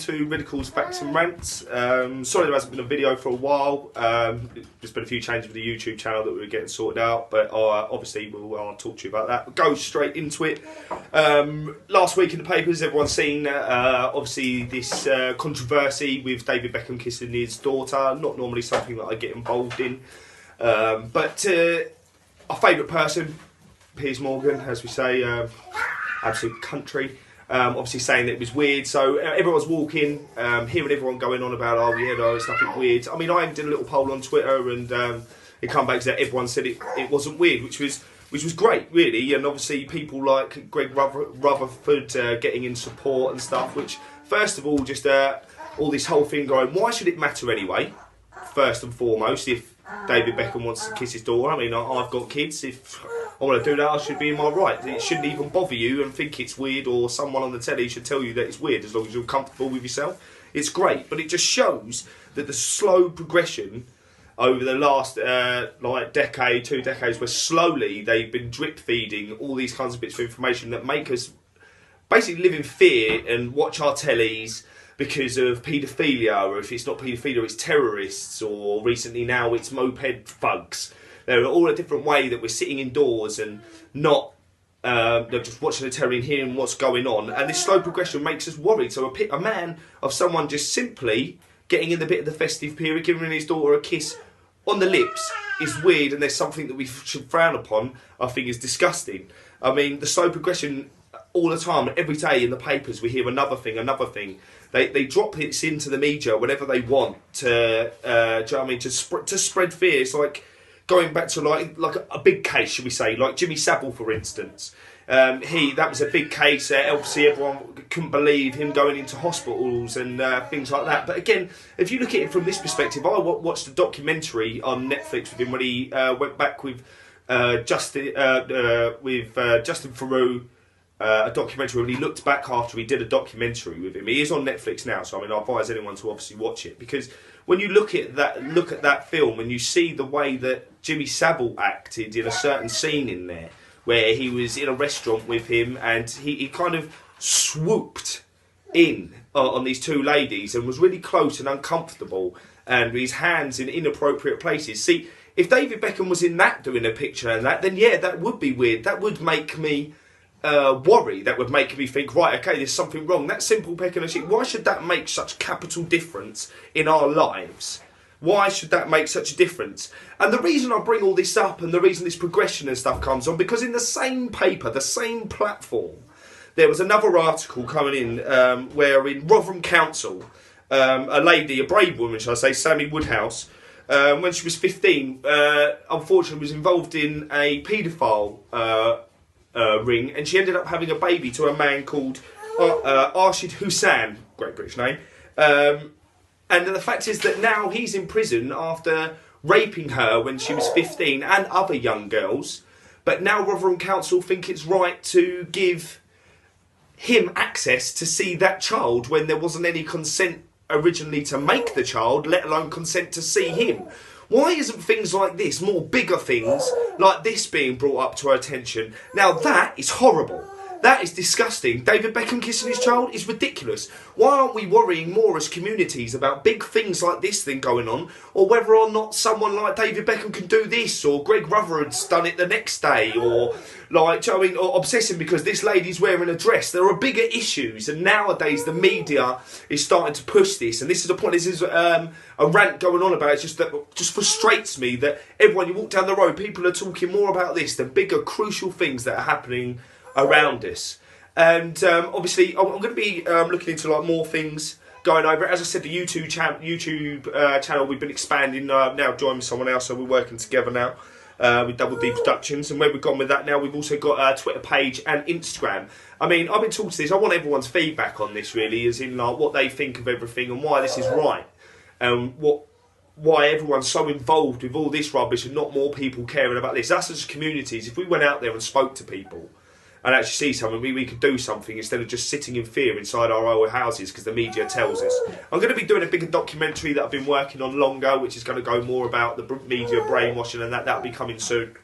to Ridicles, Facts and Rants. Sorry there hasn't been a video for a while. There's been a few changes with the YouTube channel that we were getting sorted out, but obviously I'll talk to you about that. But go straight into it. Last week in the papers, everyone's seen obviously this controversy with David Beckham kissing his daughter. Not normally something that I get involved in, but our favourite person, Piers Morgan, as we say, absolute country. Obviously saying that it was weird, so everyone's walking, hearing everyone going on about, oh yeah, no, it's nothing weird. I mean, I did a little poll on Twitter, and it come back that everyone said it wasn't weird, which was great, really. And obviously people like Greg Rutherford getting in support and stuff. Which, first of all, just all this whole thing going, why should it matter anyway? First and foremost, if David Beckham wants to kiss his daughter, I mean, I've got kids. If I want to do that, I should be in my right. It shouldn't even bother you and think it's weird, or someone on the telly should tell you that it's weird, as long as you're comfortable with yourself. It's great, but it just shows that the slow progression over the last decade, 2 decades, where slowly they've been drip feeding all these kinds of bits of information that make us basically live in fear and watch our tellies because of paedophilia, or if it's not paedophilia, it's terrorists, or recently now it's moped thugs. There are all a different way that we're sitting indoors and not just watching the telly and hearing what's going on. And this slow progression makes us worried. So a man of someone just simply getting in the bit of the festive period, giving his daughter a kiss on the lips is weird, and there's something that we should frown upon, I think is disgusting. I mean, the slow progression all the time, every day in the papers, we hear another thing. They drop this into the media whenever they want to, do you know what I mean, to spread fear. It's like going back to like a big case, should we say, like Jimmy Savile, for instance. That was a big case. Obviously, everyone couldn't believe him going into hospitals and things like that. But again, if you look at it from this perspective, I watched a documentary on Netflix with him when he went back with Justin Theroux. A documentary when he looked back after he did a documentary with him. He is on Netflix now, so I mean, I advise anyone to obviously watch it, because when you look at that film and you see the way that Jimmy Savile acted in a certain scene in there, where he was in a restaurant with him and he kind of swooped in on these two ladies and was really close and uncomfortable, and with his hands in inappropriate places. See, if David Beckham was in that doing a picture and that, then yeah, that would be weird. That would make me worry. That would make me think, right, okay, there's something wrong. That simple peck and a cheek, why should that make such capital difference in our lives? Why should that make such a difference? And the reason I bring all this up, and the reason this progression and stuff comes on, because in the same paper, the same platform, there was another article coming in where in Rotherham Council, a lady, a brave woman, shall I say, Sammy Woodhouse, when she was 15, unfortunately was involved in a paedophile ring, and she ended up having a baby to a man called Arshid Hussain, great British name, and the fact is that now he's in prison after raping her when she was 15 and other young girls. But now Rotherham Council think it's right to give him access to see that child when there wasn't any consent originally to make the child, let alone consent to see him. Why isn't things like this, more bigger things like this, being brought up to our attention? Now that is horrible. That is disgusting. David Beckham kissing his child is ridiculous. Why aren't we worrying more as communities about big things like this thing going on, or whether or not someone like David Beckham can do this, or Greg Rutherford's done it the next day, or like, do you know what I mean, or obsessing because this lady's wearing a dress? There are bigger issues, and nowadays the media is starting to push this, and this is the point. This is a rant going on about it. It's just frustrates me that everyone, you walk down the road, people are talking more about this than bigger, crucial things that are happening around us. And obviously I'm going to be looking into like more things going over it. As I said, the YouTube channel we've been expanding, now joining someone else, so we're working together now with Double D Productions. And where we've gone with that now, we've also got a Twitter page and Instagram. I mean, I've been talking to this, I want everyone's feedback on this, really, as in like what they think of everything and why this is right, and why everyone's so involved with all this rubbish and not more people caring about this. Us as communities, if we went out there and spoke to people and actually see something, we could do something instead of just sitting in fear inside our own houses because the media tells us. I'm going to be doing a bigger documentary that I've been working on longer, which is going to go more about the media brainwashing, and that'll be coming soon.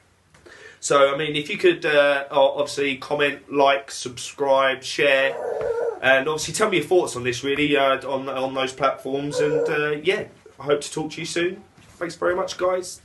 So, I mean, if you could obviously comment, like, subscribe, share, And obviously, tell me your thoughts on this, really, on those platforms. And yeah, I hope to talk to you soon. Thanks very much, guys.